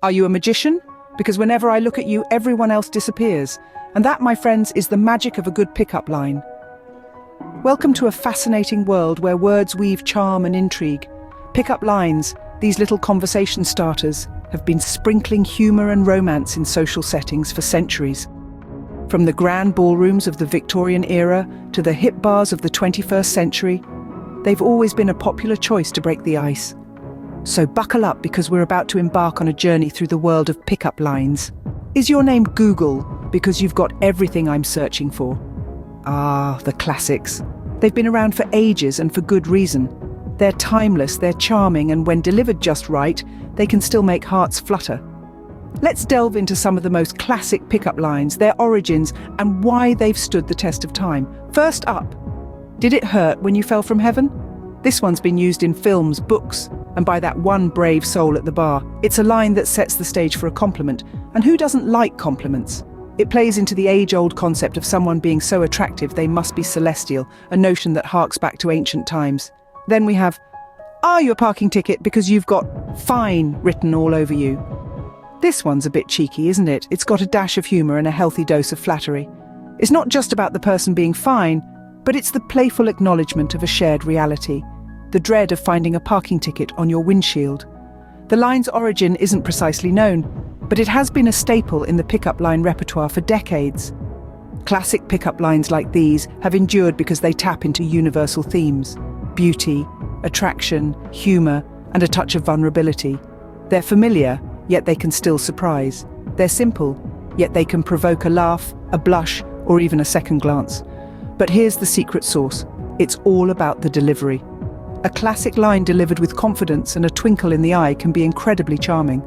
Are you a magician? Because whenever I look at you, everyone else disappears. And that, my friends, is the magic of a good pickup line. Welcome to a fascinating world where words weave charm and intrigue. Pickup lines, these little conversation starters, have been sprinkling humor and romance in social settings for centuries. From the grand ballrooms of the Victorian era to the hip bars of the 21st century, they've always been a popular choice to break the ice. So buckle up, because we're about to embark on a journey through the world of pickup lines. Is your name Google? Because you've got everything I'm searching for. Ah, the classics. They've been around for ages and for good reason. They're timeless, they're charming, and when delivered just right, they can still make hearts flutter. Let's delve into some of the most classic pickup lines, their origins, and why they've stood the test of time. First up, did it hurt when you fell from heaven? This one's been used in films, books, and by that one brave soul at the bar. It's a line that sets the stage for a compliment, and who doesn't like compliments? It plays into the age-old concept of someone being so attractive they must be celestial, a notion that harks back to ancient times. Then we have, are you a parking ticket? Because you've got fine written all over you. This one's a bit cheeky, isn't it? It's got a dash of humour and a healthy dose of flattery. It's not just about the person being fine, but it's the playful acknowledgement of a shared reality, the dread of finding a parking ticket on your windshield. The line's origin isn't precisely known, but it has been a staple in the pickup line repertoire for decades. Classic pickup lines like these have endured because they tap into universal themes: beauty, attraction, humour, and a touch of vulnerability. They're familiar, yet they can still surprise. They're simple, yet they can provoke a laugh, a blush, or even a second glance. But here's the secret sauce. It's all about the delivery. A classic line delivered with confidence and a twinkle in the eye can be incredibly charming.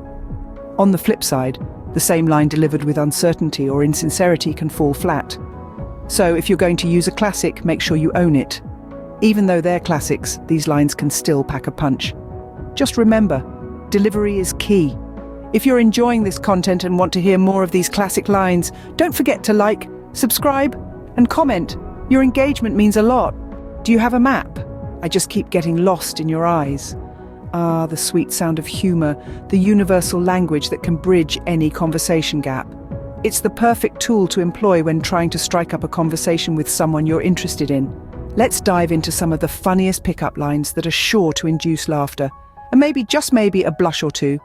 On the flip side, the same line delivered with uncertainty or insincerity can fall flat. So if you're going to use a classic, make sure you own it. Even though they're classics, these lines can still pack a punch. Just remember, delivery is key. If you're enjoying this content and want to hear more of these classic lines, don't forget to like, subscribe, and comment. Your engagement means a lot. Do you have a map? I just keep getting lost in your eyes. Ah, the sweet sound of humour, the universal language that can bridge any conversation gap. It's the perfect tool to employ when trying to strike up a conversation with someone you're interested in. Let's dive into some of the funniest pickup lines that are sure to induce laughter, and maybe, just maybe, a blush or two.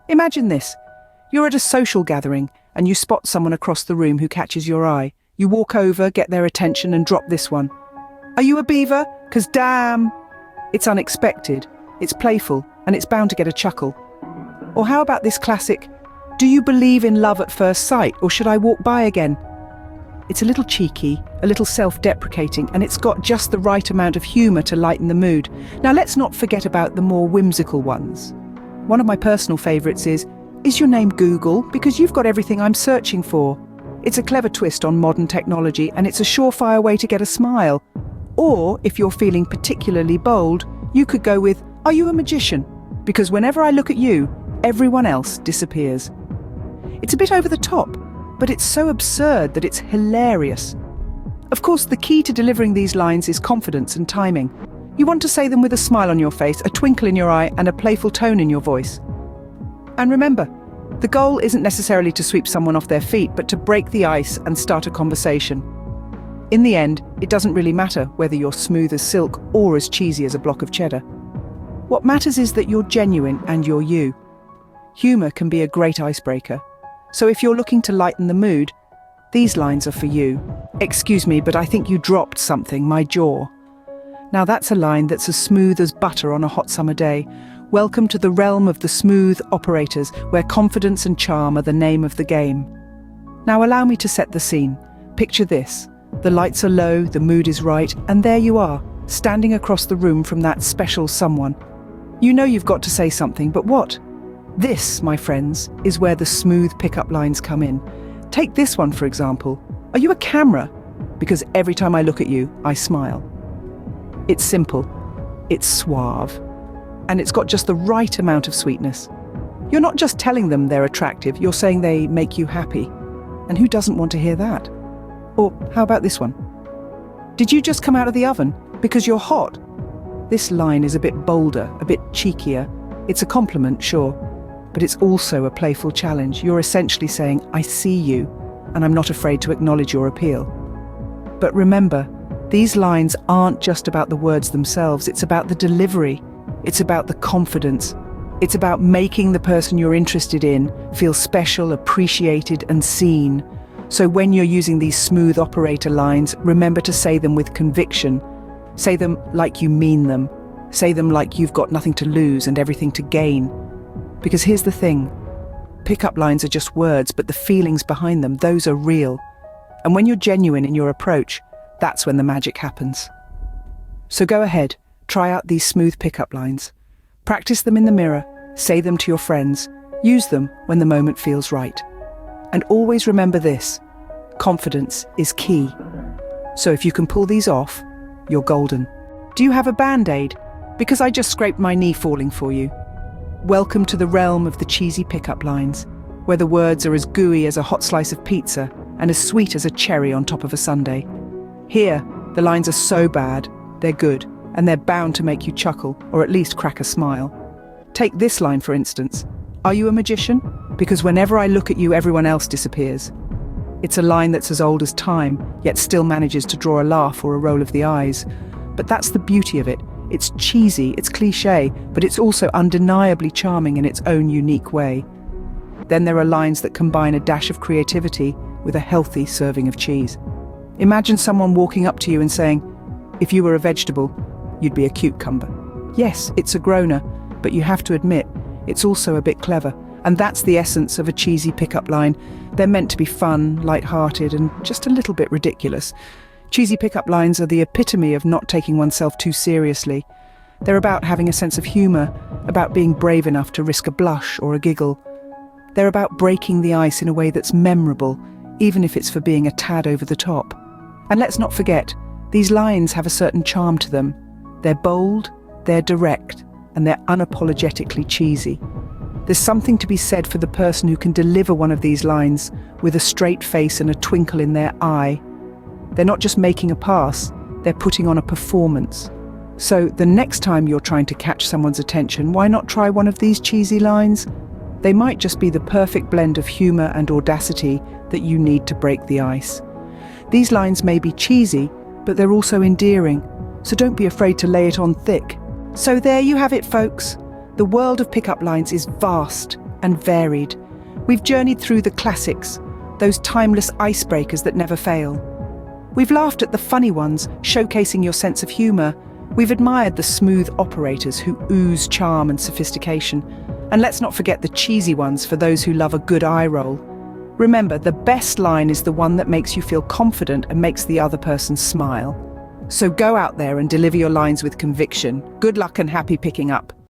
Imagine this. You're at a social gathering, and you spot someone across the room who catches your eye. You walk over, get their attention, and drop this one. Are you a beaver? 'Cause damn! It's unexpected, it's playful, and it's bound to get a chuckle. Or how about this classic, do you believe in love at first sight, or should I walk by again? It's a little cheeky, a little self-deprecating, and it's got just the right amount of humour to lighten the mood. Now let's not forget about the more whimsical ones. One of my personal favourites is your name Google? Because you've got everything I'm searching for. It's a clever twist on modern technology, and it's a surefire way to get a smile. Or, if you're feeling particularly bold, you could go with, are you a magician? Because whenever I look at you, everyone else disappears. It's a bit over the top, but it's so absurd that it's hilarious. Of course, the key to delivering these lines is confidence and timing. You want to say them with a smile on your face, a twinkle in your eye, and a playful tone in your voice. And remember, the goal isn't necessarily to sweep someone off their feet, but to break the ice and start a conversation. In the end, it doesn't really matter whether you're smooth as silk or as cheesy as a block of cheddar. What matters is that you're genuine and you're you. Humour can be a great icebreaker. So if you're looking to lighten the mood, these lines are for you. Excuse me, but I think you dropped something, my jaw. Now that's a line that's as smooth as butter on a hot summer day. Welcome to the realm of the smooth operators, where confidence and charm are the name of the game. Now allow me to set the scene. Picture this. The lights are low, the mood is right, and there you are, standing across the room from that special someone. You know you've got to say something, but what? This, my friends, is where the smooth pickup lines come in. Take this one, for example. Are you a camera? Because every time I look at you, I smile. It's simple, it's suave, and it's got just the right amount of sweetness. You're not just telling them they're attractive, you're saying they make you happy. And who doesn't want to hear that? Or how about this one? Did you just come out of the oven? Because you're hot. This line is a bit bolder, a bit cheekier. It's a compliment, sure, but it's also a playful challenge. You're essentially saying, I see you, and I'm not afraid to acknowledge your appeal. But remember, these lines aren't just about the words themselves, it's about the delivery, it's about the confidence, it's about making the person you're interested in feel special, appreciated, and seen. So when you're using these smooth operator lines, remember to say them with conviction. Say them like you mean them. Say them like you've got nothing to lose and everything to gain. Because here's the thing, pickup lines are just words, but the feelings behind them, those are real. And when you're genuine in your approach, that's when the magic happens. So go ahead, try out these smooth pickup lines. Practice them in the mirror, say them to your friends, use them when the moment feels right. And always remember this, confidence is key. So if you can pull these off, you're golden. Do you have a band-aid? Because I just scraped my knee falling for you. Welcome to the realm of the cheesy pickup lines, where the words are as gooey as a hot slice of pizza and as sweet as a cherry on top of a sundae. Here, the lines are so bad, they're good, and they're bound to make you chuckle, or at least crack a smile. Take this line, for instance. Are you a magician? Because whenever I look at you, everyone else disappears. It's a line that's as old as time, yet still manages to draw a laugh or a roll of the eyes. But that's the beauty of it. It's cheesy, it's cliché, but it's also undeniably charming in its own unique way. Then there are lines that combine a dash of creativity with a healthy serving of cheese. Imagine someone walking up to you and saying, if you were a vegetable, you'd be a cucumber. Yes, it's a groaner, but you have to admit, it's also a bit clever. And that's the essence of a cheesy pickup line. They're meant to be fun, light-hearted, and just a little bit ridiculous. Cheesy pickup lines are the epitome of not taking oneself too seriously. They're about having a sense of humour, about being brave enough to risk a blush or a giggle. They're about breaking the ice in a way that's memorable, even if it's for being a tad over the top. And let's not forget, these lines have a certain charm to them. They're bold, they're direct, and they're unapologetically cheesy. There's something to be said for the person who can deliver one of these lines with a straight face and a twinkle in their eye. They're not just making a pass, they're putting on a performance. So the next time you're trying to catch someone's attention, why not try one of these cheesy lines? They might just be the perfect blend of humour and audacity that you need to break the ice. These lines may be cheesy, but they're also endearing, so don't be afraid to lay it on thick. So there you have it, folks. The world of pickup lines is vast and varied. We've journeyed through the classics, those timeless icebreakers that never fail. We've laughed at the funny ones, showcasing your sense of humour. We've admired the smooth operators who ooze charm and sophistication. And let's not forget the cheesy ones for those who love a good eye roll. Remember, the best line is the one that makes you feel confident and makes the other person smile. So go out there and deliver your lines with conviction. Good luck and happy picking up.